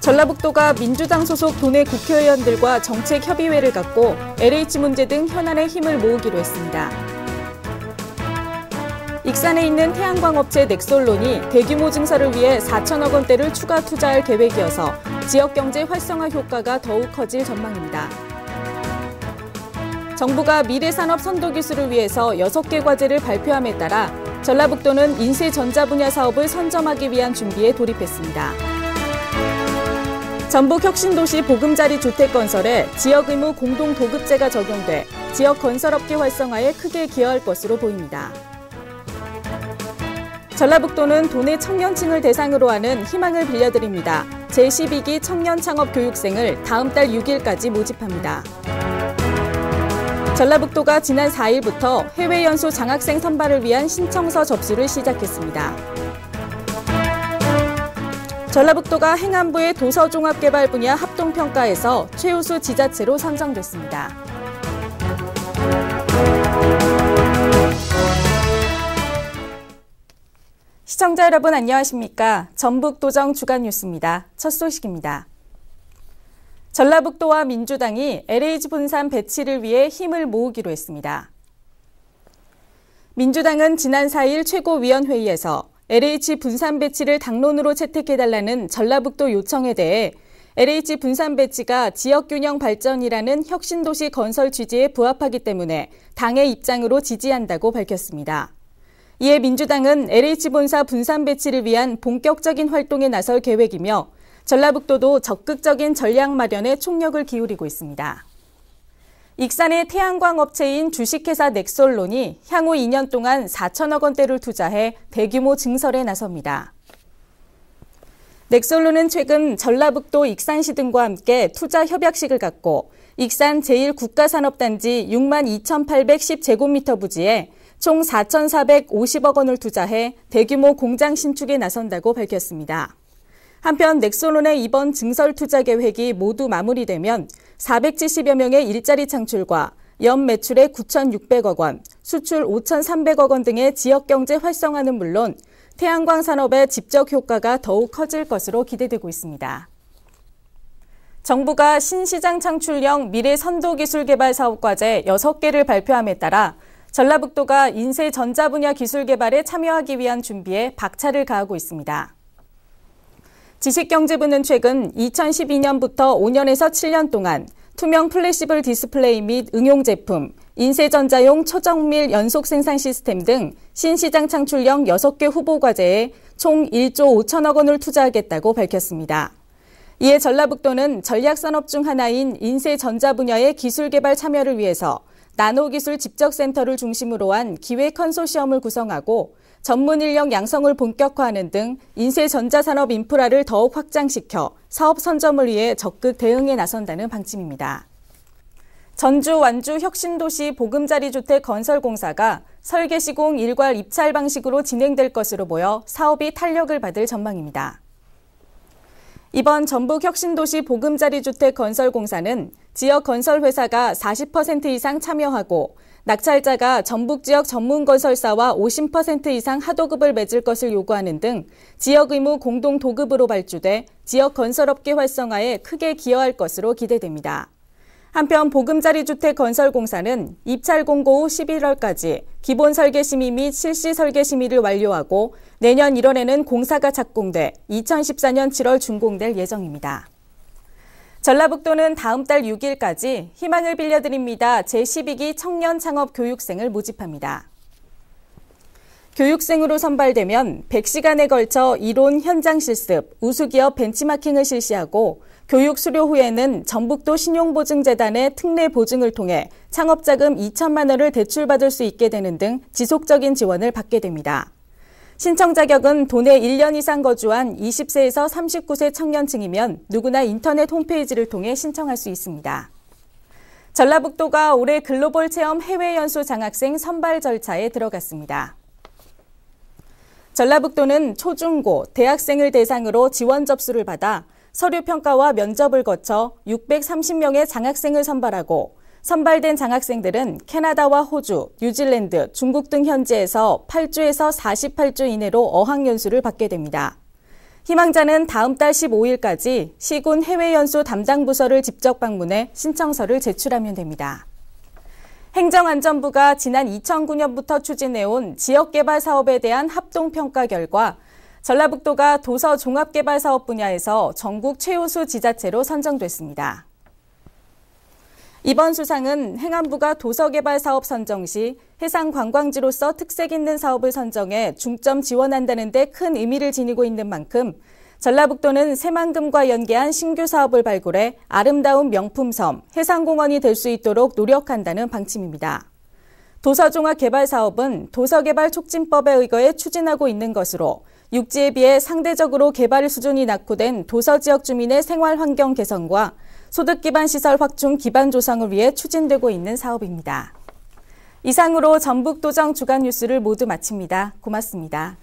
전라북도가 민주당 소속 도내 국회의원들과 정책협의회를 갖고 LH 문제 등 현안에 힘을 모으기로 했습니다. 익산에 있는 태양광업체 넥솔론이 대규모 증설을 위해 4천억 원대를 추가 투자할 계획이어서 지역경제 활성화 효과가 더욱 커질 전망입니다. 정부가 미래산업 선도기술을 위해서 6개 과제를 발표함에 따라 전라북도는 인쇄전자 분야 사업을 선점하기 위한 준비에 돌입했습니다. 전북혁신도시 보금자리 주택건설에 지역의무 공동도급제가 적용돼 지역 건설업계 활성화에 크게 기여할 것으로 보입니다. 전라북도는 도내 청년층을 대상으로 하는 희망을 빌려드립니다. 제12기 청년창업교육생을 다음 달 6일까지 모집합니다. 전라북도가 지난 4일부터 해외연수 장학생 선발을 위한 신청서 접수를 시작했습니다. 전라북도가 행안부의 도서종합개발 분야 합동평가에서 최우수 지자체로 선정됐습니다. 시청자 여러분 안녕하십니까? 전북도정 주간뉴스입니다. 첫 소식입니다. 전라북도와 민주당이 LH 분산 배치를 위해 힘을 모으기로 했습니다. 민주당은 지난 4일 최고위원회의에서 LH 분산 배치를 당론으로 채택해달라는 전라북도 요청에 대해 LH 분산 배치가 지역균형 발전이라는 혁신도시 건설 취지에 부합하기 때문에 당의 입장으로 지지한다고 밝혔습니다. 이에 민주당은 LH 본사 분산 배치를 위한 본격적인 활동에 나설 계획이며 전라북도도 적극적인 전략 마련에 총력을 기울이고 있습니다. 익산의 태양광 업체인 주식회사 넥솔론이 향후 2년 동안 4천억 원대를 투자해 대규모 증설에 나섭니다. 넥솔론은 최근 전라북도 익산시 등과 함께 투자 협약식을 갖고 익산 제1국가산업단지 62,810제곱미터 부지에 총 4,450억 원을 투자해 대규모 공장 신축에 나선다고 밝혔습니다. 한편 넥솔론의 이번 증설 투자 계획이 모두 마무리되면 470여 명의 일자리 창출과 연 매출의 9,600억 원, 수출 5,300억 원 등의 지역경제 활성화는 물론 태양광 산업의 직접 효과가 더욱 커질 것으로 기대되고 있습니다. 정부가 신시장 창출형 미래 선도기술 개발 사업과제 6개를 발표함에 따라 전라북도가 인쇄 전자 분야 기술 개발에 참여하기 위한 준비에 박차를 가하고 있습니다. 지식경제부는 최근 2012년부터 5년에서 7년 동안 투명 플래시블 디스플레이 및 응용 제품, 인쇄전자용 초정밀 연속 생산 시스템 등 신시장 창출형 6개 후보 과제에 총 1조 5천억 원을 투자하겠다고 밝혔습니다. 이에 전라북도는 전략산업 중 하나인 인쇄전자 분야의 기술 개발 참여를 위해서 나노기술 집적센터를 중심으로 한 기획 컨소시엄을 구성하고 전문 인력 양성을 본격화하는 등 인쇄전자산업 인프라를 더욱 확장시켜 사업 선점을 위해 적극 대응에 나선다는 방침입니다. 전주 완주 혁신도시 보금자리 주택 건설공사가 설계 시공 일괄 입찰 방식으로 진행될 것으로 보여 사업이 탄력을 받을 전망입니다. 이번 전북혁신도시 보금자리 주택 건설공사는 지역 건설회사가 40% 이상 참여하고 낙찰자가 전북 지역 전문 건설사와 50% 이상 하도급을 맺을 것을 요구하는 등 지역 의무 공동 도급으로 발주돼 지역 건설업계 활성화에 크게 기여할 것으로 기대됩니다. 한편 보금자리 주택 건설공사는 입찰 공고 후 11월까지 기본 설계 심의 및 실시 설계 심의를 완료하고 내년 1월에는 공사가 착공돼 2014년 7월 준공될 예정입니다. 전라북도는 다음 달 6일까지 희망을 빌려드립니다. 제12기 청년 창업 교육생을 모집합니다. 교육생으로 선발되면 100시간에 걸쳐 이론 현장 실습, 우수기업 벤치마킹을 실시하고 교육 수료 후에는 전북도 신용보증재단의 특례 보증을 통해 창업자금 2천만 원을 대출받을 수 있게 되는 등 지속적인 지원을 받게 됩니다. 신청 자격은 도내 1년 이상 거주한 20세에서 39세 청년층이면 누구나 인터넷 홈페이지를 통해 신청할 수 있습니다. 전라북도가 올해 글로벌 체험 해외 연수 장학생 선발 절차에 들어갔습니다. 전라북도는 초중고, 대학생을 대상으로 지원 접수를 받아 서류 평가와 면접을 거쳐 630명의 장학생을 선발하고 선발된 장학생들은 캐나다와 호주, 뉴질랜드, 중국 등 현지에서 8주에서 48주 이내로 어학연수를 받게 됩니다. 희망자는 다음 달 15일까지 시군 해외연수 담당 부서를 직접 방문해 신청서를 제출하면 됩니다. 행정안전부가 지난 2009년부터 추진해온 지역개발 사업에 대한 합동평가 결과 전라북도가 도서 종합개발 사업 분야에서 전국 최우수 지자체로 선정됐습니다. 이번 수상은 행안부가 도서개발 사업 선정 시 해상 관광지로서 특색 있는 사업을 선정해 중점 지원한다는 데 큰 의미를 지니고 있는 만큼 전라북도는 새만금과 연계한 신규 사업을 발굴해 아름다운 명품섬, 해상공원이 될 수 있도록 노력한다는 방침입니다. 도서종합개발사업은 도서개발촉진법에 의거해 추진하고 있는 것으로 육지에 비해 상대적으로 개발 수준이 낙후된 도서지역 주민의 생활환경 개선과 소득 기반 시설 확충 기반 조성을 위해 추진되고 있는 사업입니다. 이상으로 전북도정 주간 뉴스를 모두 마칩니다. 고맙습니다.